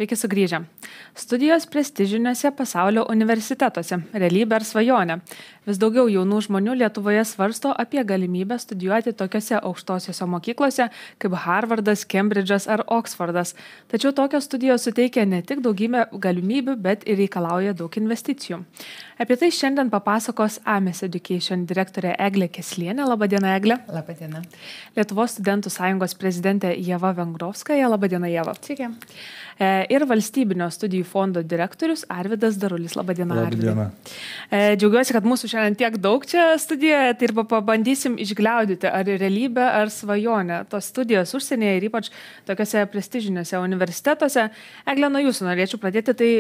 Sveiki sugrįžę. Studijos prestižiniuose pasaulio universitetuose. Realybė ar svajonė. Vis daugiau jaunų žmonių Lietuvoje svarsto apie galimybę studijuoti tokiose aukštosiose mokyklose kaip Harvardas, Kembridžas ar Oksfordas. Tačiau tokios studijos suteikia ne tik daugybę galimybių, bet ir reikalauja daug investicijų. Apie tai šiandien papasakos AMES Education direktorė Eglė Keslienė. Labadiena, Eglė. Labadiena. Lietuvos studentų sąjungos prezidentė Ieva Vengrovskaja. Labadiena, Ieva. Sveiki. Ir valstybinio studijų fondo direktorius Arvydas Darulis. Labadiena, Labadiena. Arvydai. Džiaugiuosi, kad mūsų šiandien tiek daug čia studijoje, tai ir pabandysim išgliaudyti, ar realybė, ar svajonė. Tos studijos užsienyje ir ypač tokiuose prestižiniuose universitetuose. Eglė, nuo jūsų norėčiau pradėti, tai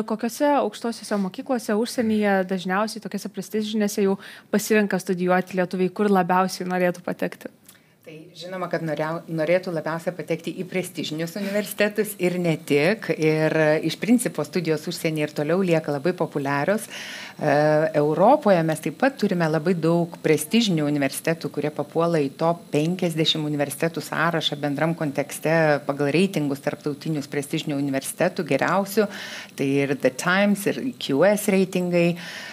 kokiuose aukštosiuose mokyklose užsienyje dažniausiai tokiuose prestižinėse jau pasirenka studijuoti lietuviai, kur labiausiai norėtų patekti? Tai žinoma, kad norėtų labiausia patekti į prestižinius universitetus ir ne tik. Ir iš principo studijos užsienyje ir toliau lieka labai populiarios. Europoje mes taip pat turime labai daug prestižinių universitetų, kurie papuola į top 50 universitetų sąrašą bendram kontekste pagal reitingus tarptautinius prestižinių universitetų geriausių. Tai ir The Times, ir QS reitingai.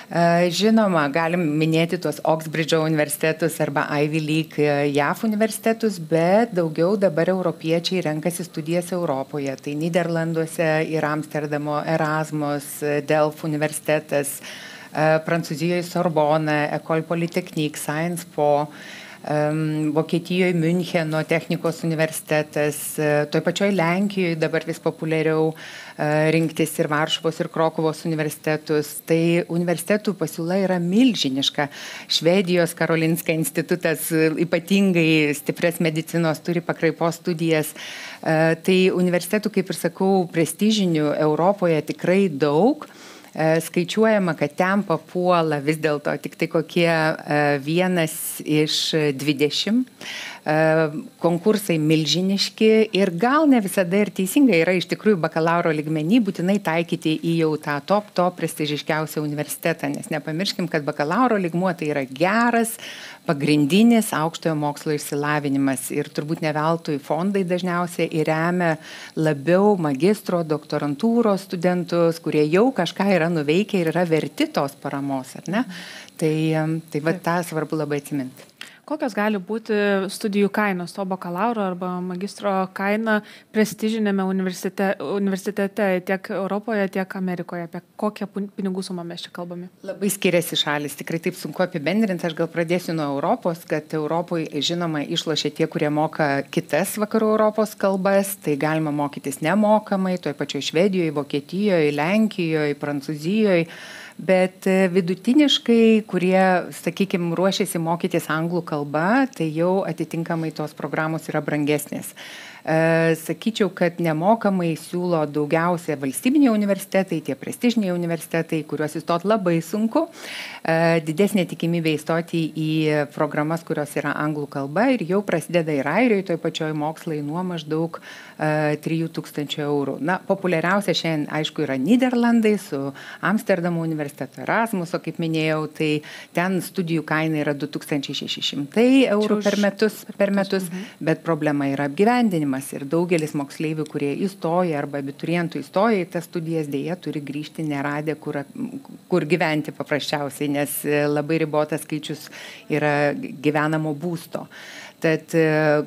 Žinoma, galim minėti tuos Oxbridge'o universitetus arba Ivy League JAV universitetus, bet daugiau dabar europiečiai renkasi studijas Europoje. Tai Nyderlanduose ir Amsterdamo Erasmus, Delft universitetas, Prancūzijoje Sorbonne, École Polytechnique, Sciences Po, Vokietijoje Müncheno technikos universitetas, toj pačioj Lenkijoje dabar vis populiariau rinktis ir Varšuvos ir Krokuvos universitetus. Tai universitetų pasiūla yra milžiniška. Švedijos Karolinska institutas ypatingai stiprias medicinos turi pakraipos studijas. Tai universitetų, kaip ir sakau, prestižinių Europoje tikrai daug. Skaičiuojama, kad ten papuola vis dėlto tik tai kokie 1 iš 20. Konkursai milžiniški ir gal ne visada ir teisingai yra iš tikrųjų bakalauro lygmenį būtinai taikyti į jau tą top prestižiškiausią universitetą, nes nepamirškim, kad bakalauro lygmuo tai yra geras, pagrindinis aukštojo mokslo išsilavinimas ir turbūt ne veltui fondai dažniausiai remia labiau magistro, doktorantūros studentus, kurie jau kažką yra nuveikę ir yra verti tos paramos, ar ne? Tai va tą svarbu labai atsiminti. Kokios gali būti studijų kainos, to bakalauro arba magistro kaina prestižinėme universitete tiek Europoje, tiek Amerikoje? Apie kokią pinigų sumą mes čia kalbame? Labai skiriasi šalis, tikrai taip sunku apibendrinti. Aš gal pradėsiu nuo Europos, kad Europoje, žinoma, išlošia tie, kurie moka kitas vakarų Europos kalbas, tai galima mokytis nemokamai, toj pačioj Švedijoje, Vokietijoje, Lenkijoje, Prancūzijoje. Bet vidutiniškai, kurie, sakykime, ruošiasi mokytis anglų kalba, tai jau atitinkamai tos programos yra brangesnės. Sakyčiau, kad nemokamai siūlo daugiausia valstybiniai universitetai, tie prestižiniai universitetai, kuriuos įstoti labai sunku. Didesnė tikimybė įstoti į programas, kurios yra anglų kalba ir jau prasideda ir Airijoje, toj pačioj mokslai nuo maždaug 3,000 eurų. Na, populiariausia šiandien, aišku, yra Nyderlandai su Amsterdamo universiteto Erasmuso, kaip minėjau, tai ten studijų kaina yra 2,600 eurų per metus, bet problema yra apgyvendinimas. Ir daugelis moksleivių, kurie įstoja arba abiturientų įstoja į tas studijas, dėja turi grįžti neradę, kur gyventi paprasčiausiai, nes labai ribotas skaičius yra gyvenamo būsto. Tad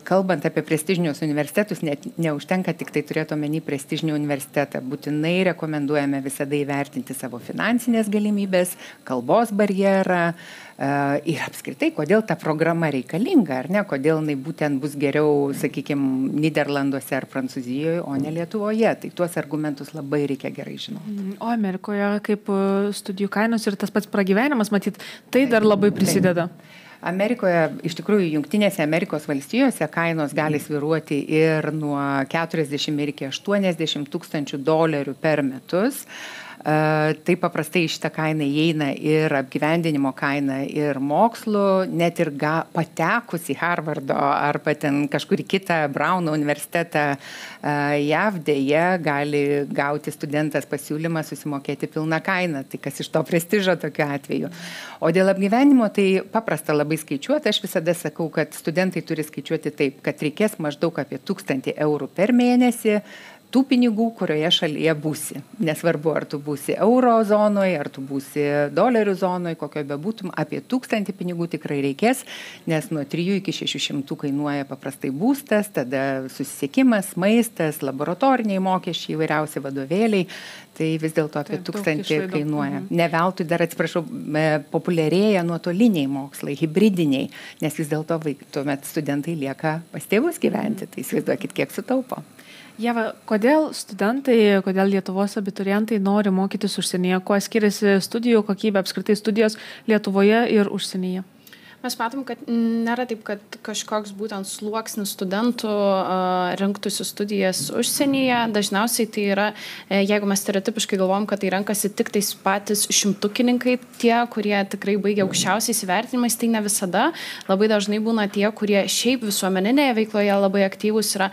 kalbant apie prestižinius universitetus, neužtenka tik tai turėti omeny prestižinį universitetą. Būtinai rekomenduojame visada įvertinti savo finansinės galimybės, kalbos barjerą ir apskritai, kodėl ta programa reikalinga, ar ne, kodėl jinai būtent bus geriau, sakykime, Nyderlanduose ar Prancūzijoje, o ne Lietuvoje. Tai tuos argumentus labai reikia gerai žinoti. O Amerikoje kaip studijų kainos ir tas pats pragyvenimas, matyt, tai dar labai prisideda. Amerikoje, iš tikrųjų, Jungtinėse Amerikos valstijose kainos gali svyruoti ir nuo 40 iki 80 tūkstančių dolerių per metus. Tai paprastai šitą kainą įeina ir apgyvendinimo kaina, ir mokslo, net ir patekus į Harvardo arba ten kažkurį kitą Brauno universitetą JAV, dėja gali gauti studentas pasiūlymą susimokėti pilną kainą. Tai kas iš to prestižo tokiu atveju. O dėl apgyvenimo tai paprasta labai skaičiuoti. Aš visada sakau, kad studentai turi skaičiuoti taip, kad reikės maždaug apie 1000 eurų per mėnesį tų pinigų, kurioje šalyje būsi. Nesvarbu, ar tu būsi euro zonoje, ar tu būsi dolerių zonoje, kokio bebūtum, apie 1000 pinigų tikrai reikės, nes nuo 3 iki 600 kainuoja paprastai būstas, tada susisiekimas, maistas, laboratoriniai mokesčiai, įvairiausi vadovėliai. Tai vis dėlto apie 1000 kainuoja. Ne veltui dar, atsiprašau, populiarėja nuotoliniai mokslai, hibridiniai, nes vis dėlto tuomet studentai lieka pas tėvus gyventi. Tai įsivaizduokit, kiek sutaupo. Ieva, kodėl studentai, kodėl Lietuvos abiturientai nori mokytis užsienyje? Kuo skiriasi studijų kokybė, apskritai studijos Lietuvoje ir užsienyje? Mes matom, kad nėra taip, kad kažkoks būtent sluoksnis studentų rinktųsi studijas užsienyje. Dažniausiai tai yra, jeigu mes stereotipiškai galvom, kad tai renkasi tik tais patys šimtukininkai, tie, kurie tikrai baigia aukščiausiais įvertinimais, tai ne visada. Labai dažnai būna tie, kurie šiaip visuomeninėje veikloje labai aktyvūs yra,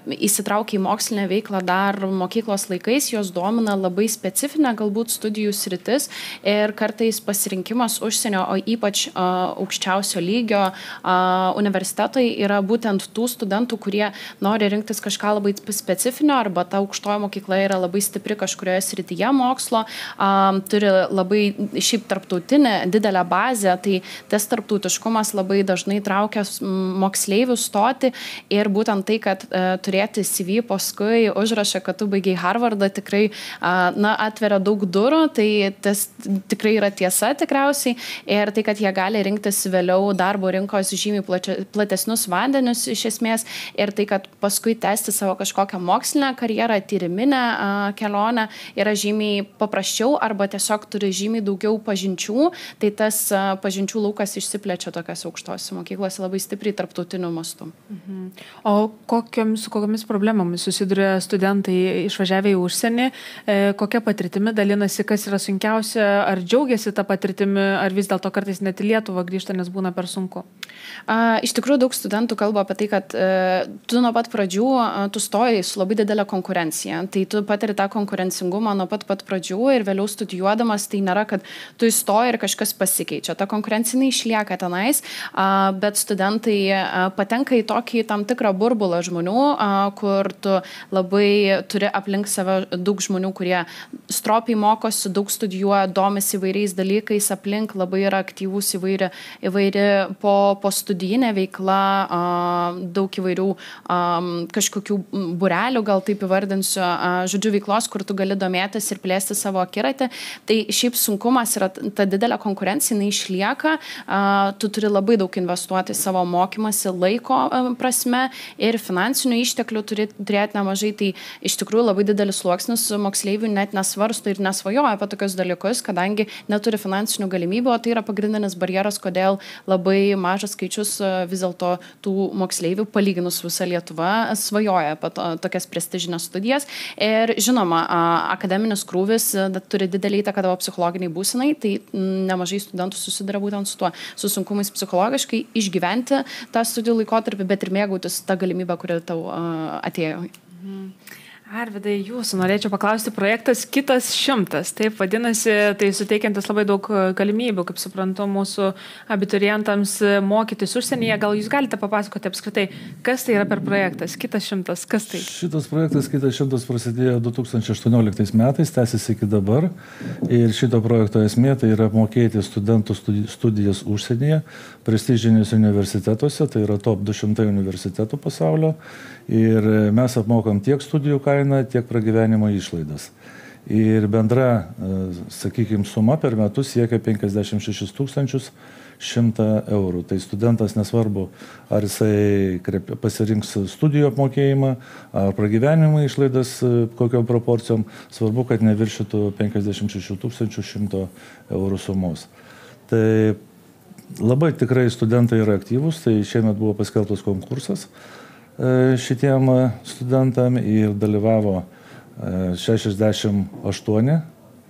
įsitraukia į mokslinę veiklą dar mokyklos laikais, jos domina labai specifinę galbūt studijų sritis ir kartais pasirinkimas užsienio, o ypač aukščiausio lygio universitetai yra būtent tų studentų, kurie nori rinktis kažką labai specifinio arba ta aukštoji mokykla yra labai stipri kažkurioje srityje mokslo, turi labai šiaip tarptautinę didelę bazę, tai tas tarptautiškumas labai dažnai traukia moksleivių stoti ir būtent tai, kad turėti CV paskui užrašą, kad tu baigiai Harvardą, tikrai atveria daug durų, tai tas tikrai yra tiesa tikriausiai ir tai, kad jie gali rinktis vėliau darbo rinkos žymiai platesnius vandenius iš esmės ir tai, kad paskui tęsti savo kažkokią mokslinę karjerą, tyriminę kelionę yra žymiai paprasčiau arba tiesiog turi žymiai daugiau pažinčių, tai tas pažinčių laukas išsiplečia tokias aukštose mokyklose labai stipriai tarptautiniu mastu. O su kokiamis problemomis susiduria studentai išvažiavę į užsienį, kokia patirtimi dalinasi, kas yra sunkiausia, ar džiaugiasi tą patirtimi, ar vis dėlto kartais net į Lietuvą grįžta, nes būna per sunku? Iš tikrųjų, daug studentų kalba apie tai, kad tu nuo pat pradžių tu stoji su labai didelė konkurencija. Tai tu patiri tą konkurencingumą nuo pat pradžių ir vėliau studijuodamas, tai nėra, kad tu įstoji ir kažkas pasikeičia. Ta konkurencija išlieka tenais, bet studentai patenka į tokį tam tikrą burbulą žmonių, kur tu labai turi aplink save daug žmonių, kurie stropiai mokosi, daug studijuoja, domisi įvairiais dalykais, aplink labai yra aktyvūs įvairi po studijinė veikla, daug įvairių kažkokių būrelių, gal taip įvardinsiu, žodžiu veiklos, kur tu gali domėtis ir plėsti savo akiratį. Tai šiaip sunkumas yra ta didelė konkurencija, jinai išlieka, tu turi labai daug investuoti savo mokymasi laiko prasme ir finansinių išteklių turėti nemažai, tai iš tikrųjų labai didelis sluoksnis moksleivių net nesvarsto ir nesvajoja apie tokius dalykus, kadangi neturi finansinių galimybių, o tai yra pagrindinis barjeras, kodėl labai mažas skaičius vis dėlto tų moksleivių, palyginus visą Lietuvą, svajoja apie tokias prestižinės studijas. Ir žinoma, akademinis krūvis turi didelį įtaką tavo psichologiniai būsenai, tai nemažai studentų susiduria būtent su tuo, su sunkumais psichologiškai išgyventi tą studijų laikotarpį, bet ir mėgautis tą galimybę, kuri tau atėjo. Arvydai, jūsų norėčiau paklausti, projektas Kitas 100, taip vadinasi, tai suteikiantis labai daug galimybių, kaip suprantu, mūsų abiturientams mokytis užsienyje. Gal jūs galite papasakoti apskritai, kas tai yra per projektas Kitas 100, kas tai? Šitas projektas Kitas 100 prasidėjo 2018 metais, tęsiasi iki dabar ir šito projekto esmė tai yra apmokėti studentų studijas užsienyje, prestižinėse universitetuose, tai yra top 200 universitetų pasaulio ir mes apmokam tiek studijų kainą, tiek pragyvenimo išlaidas. Ir bendra, sakykime, suma per metus siekia 56 100 eurų. Tai studentas nesvarbu, ar jisai pasirinks studijų apmokėjimą, ar pragyvenimo išlaidas kokiom proporcijom, svarbu, kad neviršytų 56 100 eurų sumos. Tai labai tikrai studentai yra aktyvus, tai šiemet buvo paskelbtas konkursas šitiem studentam ir dalyvavo 68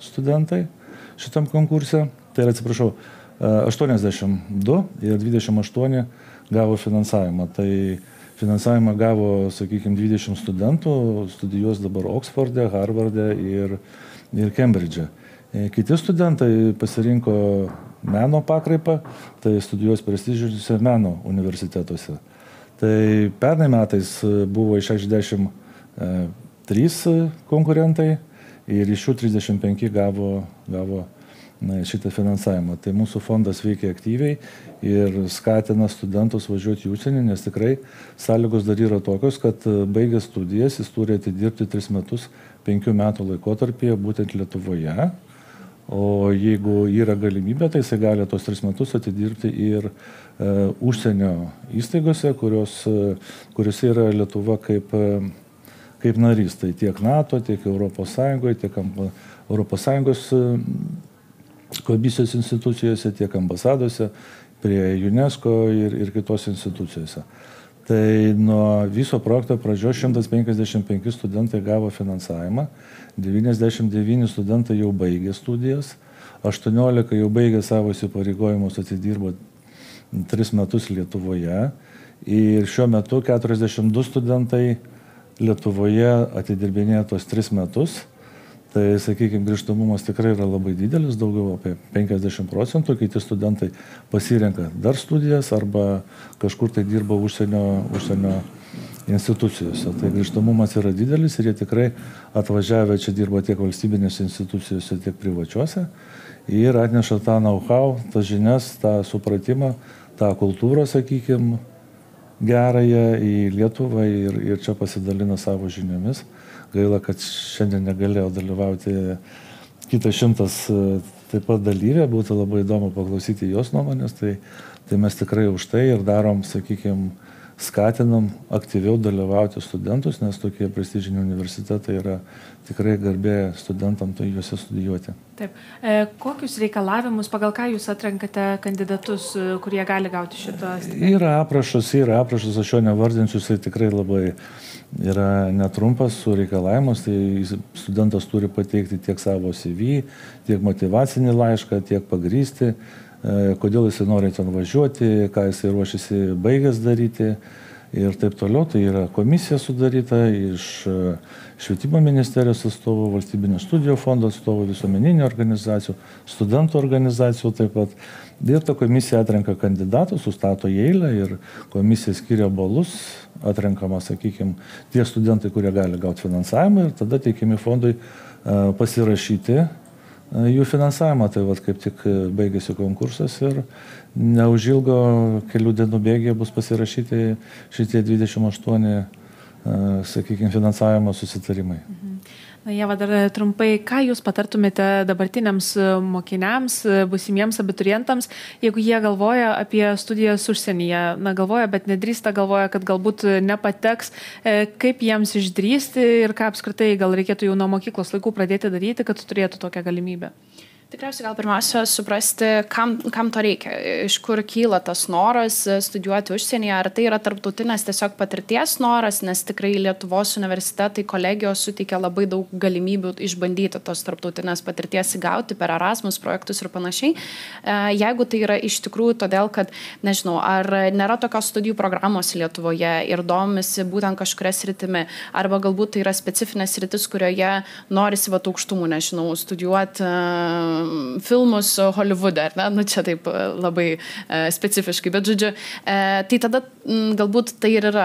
studentai šitam konkurse. Tai yra, atsiprašau, 82 ir 28 gavo finansavimą. Tai finansavimą gavo, sakykime, 20 studentų, studijuos dabar Oksforde, Harvarde ir Kembridže. Kiti studentai pasirinko meno pakraipą, tai studijuos prestižiniuose meno universitetuose. Tai pernai metais buvo iš 60 3 konkurentai ir iš jų 35 gavo šitą finansavimą. Tai mūsų fondas veikia aktyviai ir skatina studentus važiuoti į užsienį, nes tikrai sąlygos dar yra tokios, kad baigęs studijas jis turi atidirbti 3 metus 5 metų laikotarpyje būtent Lietuvoje. O jeigu yra galimybė, tai jisai gali tos 3 metus atidirbti ir užsienio įstaigose, kuriuose yra Lietuva kaip narys. Tai tiek NATO, tiek Europos Sąjungoje, tiek Europos Sąjungos komisijos institucijose, tiek ambasadose, prie UNESCO ir kitose institucijose. Tai nuo viso projekto pradžios 155 studentai gavo finansavimą, 99 studentai jau baigė studijas, 18 jau baigė savo įsipareigojimus, atidirbo 3 metus Lietuvoje ir šiuo metu 42 studentai Lietuvoje atidirbinėja tos 3 metus. Tai, sakykime, grįžtamumas tikrai yra labai didelis, daugiau apie 50%, kiti studentai pasirenka dar studijas arba kažkur tai dirba užsienio institucijose. Tai grįžtamumas yra didelis ir jie tikrai atvažiavę čia dirba tiek valstybinėse institucijose, tiek privačiuose ir atneša tą know-how, tas žinias, tą supratimą, tą kultūrą, sakykime, gerąją į Lietuvą ir čia pasidalina savo žiniomis. Gaila, kad šiandien negalėjau dalyvauti kitas 100 taip pat dalyvė, būtų labai įdomu paklausyti jos nuomonės, tai mes tikrai už tai ir darom, sakykime, skatinam aktyviau dalyvauti studentus, nes tokie prestižiniai universitetai yra tikrai garbė studentam tai juose studijuoti. Taip. Kokius reikalavimus, pagal ką jūs atrenkate kandidatus, kurie gali gauti šitą stipendiją? Yra aprašas, aš jo nevardinsiu, jisai tikrai labai yra netrumpas su reikalavimus, tai studentas turi pateikti tiek savo CV, tiek motyvacinį laišką, tiek pagrysti, kodėl jisai nori ten važiuoti, ką jisai ruošiasi baigęs daryti ir taip toliau. Tai yra komisija sudaryta iš Švietimo ministerijos atstovų, Valstybinio studijų fondo atstovų, visuomeninių organizacijų, studentų organizacijų taip pat. Ir ta komisija atrenka kandidatus, sustato į eilę ir komisija skiria balus, atrenkama, sakykime, tie studentai, kurie gali gauti finansavimą ir tada teikiami fondui pasirašyti jų finansavimą. Tai vat kaip tik baigėsi konkursas ir neužilgo kelių dienų bėgyje bus pasirašyti šitie 28, sakykime, finansavimo susitarimai. Na, Ieva, dar trumpai, ką jūs patartumėte dabartiniams mokiniams, būsimiems abiturientams, jeigu jie galvoja apie studijas užsienyje, galvoja, bet nedrįsta, galvoja, kad galbūt nepateks, kaip jiems išdrįsti ir ką apskritai gal reikėtų jau nuo mokyklos laikų pradėti daryti, kad turėtų tokią galimybę? Tikriausiai gal pirmiausia suprasti, kam to reikia, iš kur kyla tas noras studijuoti užsienyje, ar tai yra tarptautinės tiesiog patirties noras, nes tikrai Lietuvos universitetai, kolegijos suteikia labai daug galimybių išbandyti tos tarptautinės patirties įgauti per Erasmus projektus ir panašiai. Jeigu tai yra iš tikrųjų todėl, kad, nežinau, ar nėra tokios studijų programos Lietuvoje ir domisi būtent kažkuria sritimi, arba galbūt tai yra specifinės sritis, kurioje norisi aukštumų, nežinau, studijuoti filmus Holivude, ar ne? Čia taip labai specifiškai, bet žodžiu, tai tada galbūt tai ir yra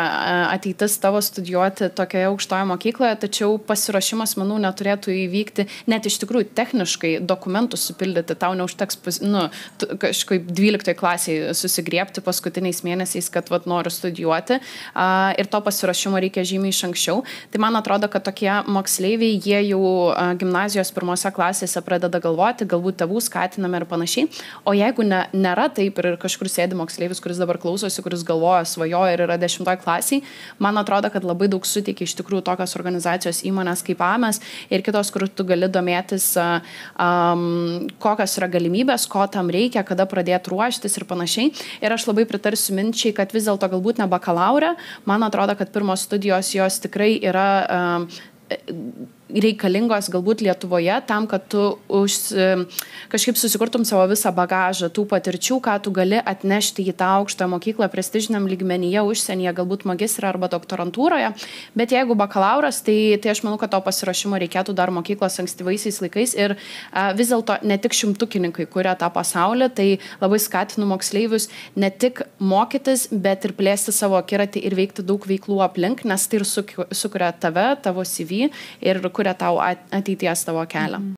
ateitis tavo studijuoti tokioje aukštoje mokykloje, tačiau pasiruošimas, manau, neturėtų įvykti, net iš tikrųjų techniškai dokumentus supildyti, tau neužteks kažkaip 12 klasėje susigriebti paskutiniais mėnesiais, kad noriu studijuoti ir to pasiruošimo reikia žymiai iš anksčiau. Tai man atrodo, kad tokie moksleiviai, jie jau gimnazijos 1 klasėse pradeda galvoti, galbūt tėvų skatiname ir panašiai. O jeigu nėra taip ir kažkur sėdi moksleivis, kuris dabar klausosi, kuris galvoja, svajoja ir yra 10 klasiai, man atrodo, kad labai daug suteikia iš tikrųjų tokios organizacijos įmonės kaip AMES ir kitos, kur tu gali domėtis, kokios yra galimybės, ko tam reikia, kada pradėti ruoštis ir panašiai. Ir aš labai pritarsiu minčiai, kad vis dėlto galbūt ne bakalaurė. Man atrodo, kad pirmos studijos jos tikrai yra reikalingos galbūt Lietuvoje tam, kad tu kažkaip susikurtum savo visą bagažą tų patirčių, ką tu gali atnešti į tą aukštą mokyklą prestižiniam lygmenyje užsienyje, galbūt magistrą arba doktorantūroje. Bet jeigu bakalauras, tai aš manau, kad to pasiruošimo reikėtų dar mokyklos ankstyvaisiais laikais ir vis dėlto ne tik šimtukininkai kuria tą pasaulį, tai labai skatinu moksleivius ne tik mokytis, bet ir plėsti savo akiratį ir veikti daug veiklų aplink, nes tai ir sukuria tave, tavo CV ir kuria tau ateities tavo kelią.